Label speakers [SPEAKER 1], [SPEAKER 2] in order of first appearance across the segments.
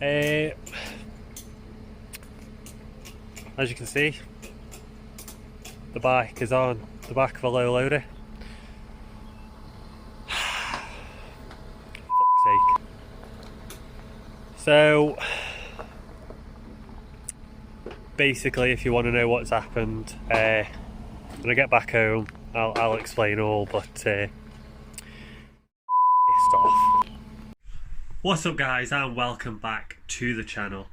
[SPEAKER 1] As you can see, the bike is on the back of a low loader. Fuck's sake. So basically, if you want to know what's happened, when I get back home I'll explain all, but pissed off. What's up guys, and welcome back to the channel.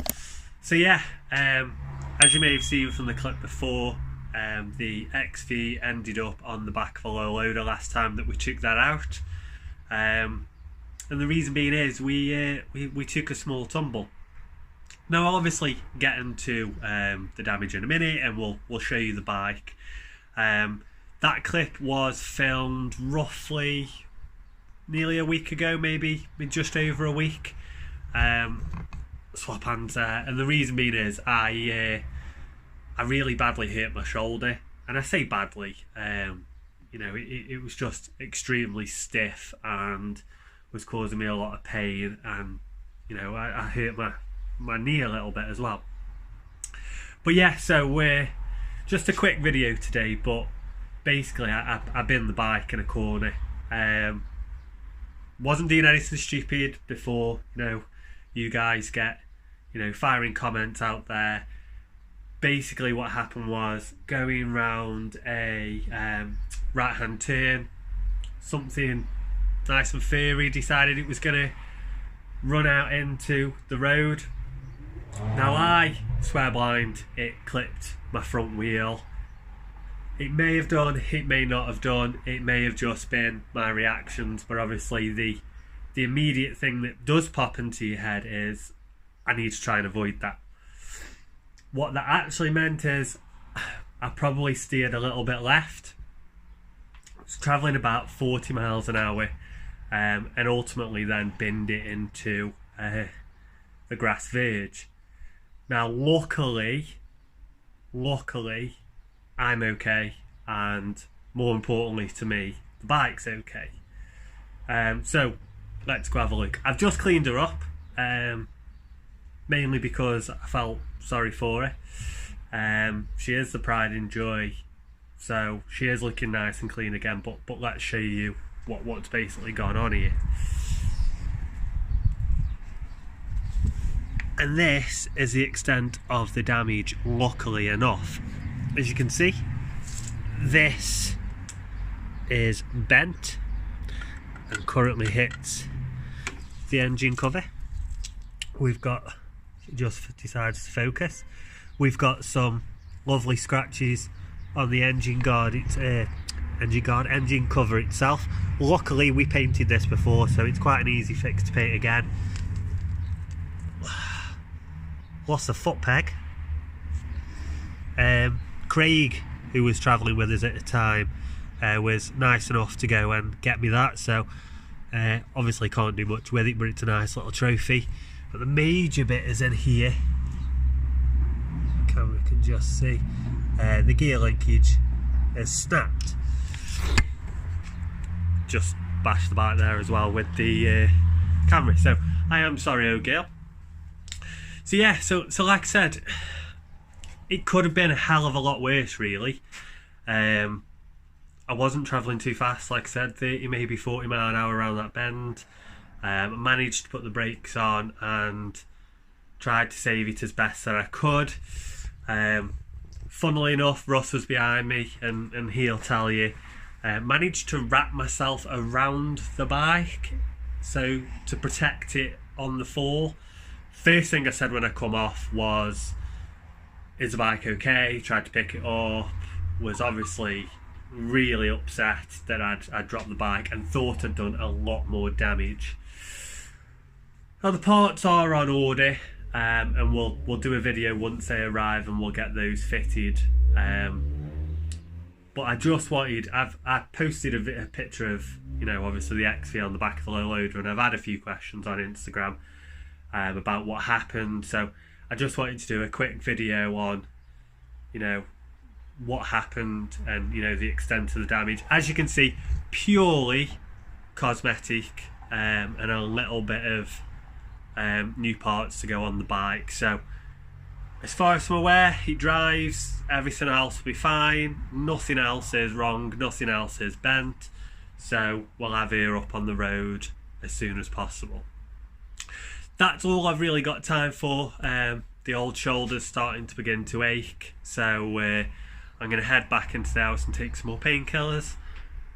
[SPEAKER 1] So yeah, as you may have seen from the clip before, the XV ended up on the back of a low loader last time that we took that out, and the reason being is we took a small tumble. Now I'll obviously get into the damage in a minute, and we'll show you the bike. That clip was filmed roughly nearly a week ago, maybe just over a week. Swap hands there, and the reason being is I really badly hurt my shoulder, and I say badly, you know, it was just extremely stiff and was causing me a lot of pain, and you know, I hurt my knee a little bit as well. But yeah, so we're just a quick video today, but basically I binned the bike in a corner. Wasn't doing anything stupid before, you know, you guys get, you know, firing comments out there. Basically what happened was, going round a right hand turn, something nice and furry decided it was gonna run out into the road. Now I swear blind, it clipped my front wheel. It may have done, it may not have done, it may have just been my reactions, but obviously the immediate thing that does pop into your head is, I need to try and avoid that. What that actually meant is, I probably steered a little bit left. I was travelling about 40 miles an hour, and ultimately then binned it into the grass verge. Now luckily I'm okay, and more importantly to me, the bike's okay. So let's go have a look. I've just cleaned her up, mainly because I felt sorry for her. She is the pride and joy, so she is looking nice and clean again, but let's show you what's basically gone on here. And this is the extent of the damage, luckily enough. As you can see, this is bent and currently hits the engine cover. We've got, just decides to focus, we've got some lovely scratches on the engine guard. It's engine cover itself. Luckily we painted this before, so it's quite an easy fix to paint again. Lost a foot peg. Craig, who was travelling with us at the time, was nice enough to go and get me that, so obviously can't do much with it, but it's a nice little trophy. But the major bit is in here. The camera can just see the gear linkage is snapped. Just bashed the bike there as well with the camera, so I am sorry, old girl. So yeah, so like I said, it could have been a hell of a lot worse really. I wasn't travelling too fast, like I said, 30 maybe 40 mile an hour around that bend. I managed to put the brakes on and tried to save it as best that I could. Funnily enough, Russ was behind me, and he'll tell you, managed to wrap myself around the bike so to protect it on the fall. First thing I said when I come off was, is the bike okay? Tried to pick it up, was obviously really upset that I'd dropped the bike and thought I'd done a lot more damage. Now the parts are on order, and we'll do a video once they arrive and we'll get those fitted. But I just wanted, I posted a picture of, you know, obviously the XV on the back of the low loader, and I've had a few questions on Instagram about what happened, so I just wanted to do a quick video on, you know, what happened and, you know, the extent of the damage. As you can see, purely cosmetic, and a little bit of new parts to go on the bike. So as far as I'm aware, it drives, everything else will be fine, nothing else is wrong, nothing else is bent, so we'll have her up on the road as soon as possible. That's all I've really got time for. The old shoulder's starting to begin to ache, so I'm going to head back into the house and take some more painkillers.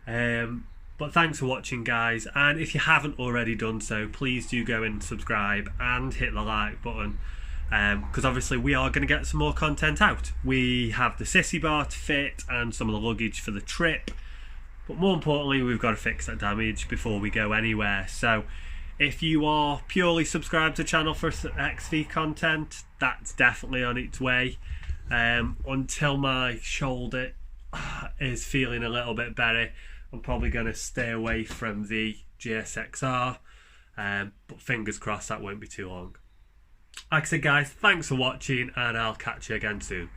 [SPEAKER 1] But thanks for watching, guys, and if you haven't already done so, please do go and subscribe and hit the like button, because obviously we are going to get some more content out. We have the sissy bar to fit and some of the luggage for the trip, but more importantly we've got to fix that damage before we go anywhere. So if you are purely subscribed to the channel for XV content, that's definitely on its way. Until my shoulder is feeling a little bit better, I'm probably going to stay away from the GSXR, but fingers crossed that won't be too long. Like I said, guys, thanks for watching, and I'll catch you again soon.